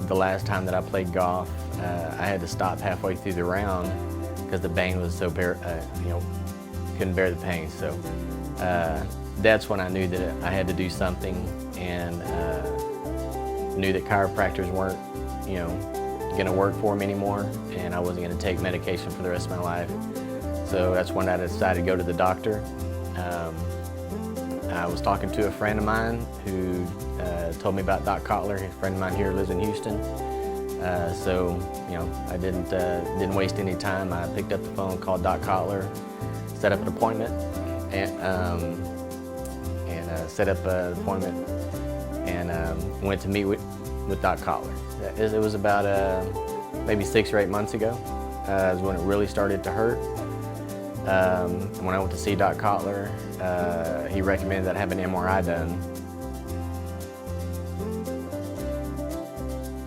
the last time that I played golf, I had to stop halfway through the round because the pain was so couldn't bear the pain. So that's when I knew that I had to do something, and knew that chiropractors weren't, going to work for me anymore, and I wasn't going to take medication for the rest of my life. So that's when I decided to go to the doctor. I was talking to a friend of mine who told me about Doc Cotler. A friend of mine here lives in Houston. So I didn't waste any time. I picked up the phone, called Doc Cotler, set up an appointment, and went to meet with Doc Cotler. It was about maybe 6 or 8 months ago is when it really started to hurt. When I went to see Doc Cotler, he recommended that I have an MRI done.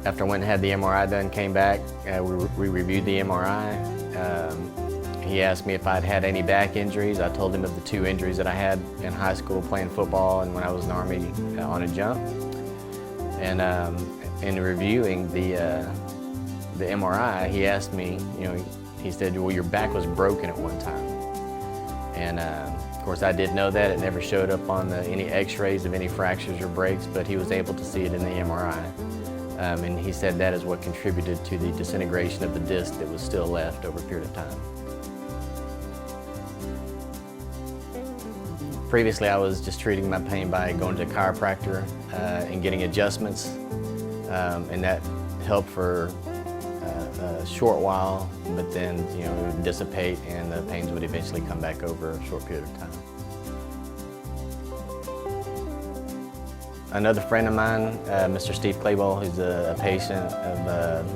After I went and had the MRI done, came back, we reviewed the MRI. He asked me if I'd had any back injuries. I told him of the 2 injuries that I had in high school playing football and when I was in the Army on a jump. And in reviewing the MRI, he asked me, he said, well, your back was broken at one time. And of course, I did know that. It never showed up on any x-rays of any fractures or breaks, but he was able to see it in the MRI. And he said that is what contributed to the disintegration of the disc that was still left over a period of time. Previously, I was just treating my pain by going to a chiropractor and getting adjustments, and that helped for a short while, but then it would dissipate and the pains would eventually come back over a short period of time. Another friend of mine, Mr. Steve Clayball, who's a patient of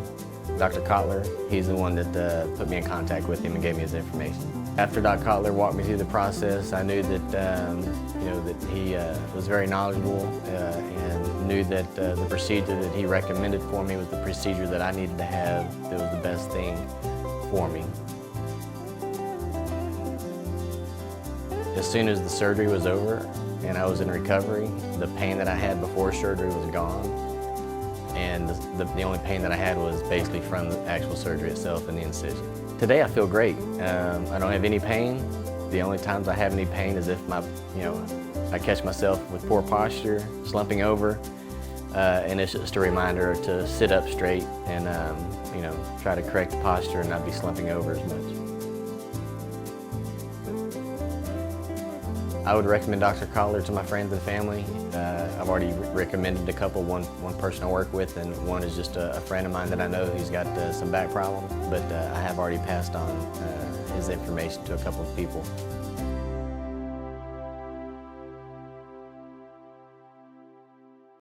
Dr. Cotler, he's the one that put me in contact with him and gave me his information. After Dr. Cotler walked me through the process, I knew that that he was very knowledgeable and knew that the procedure that he recommended for me was the procedure that I needed to have that was the best thing for me. As soon as the surgery was over and I was in recovery, the pain that I had before surgery was gone, and the only pain that I had was basically from the actual surgery itself and the incision. Today I feel great. I don't have any pain. The only times I have any pain is if I catch myself with poor posture, slumping over, and it's just a reminder to sit up straight and try to correct the posture and not be slumping over as much. I would recommend Dr. Cotler to my friends and family. I've already recommended a couple, one person I work with, and one is just a friend of mine that I know who's got some back problems, but I have already passed on his information to a couple of people.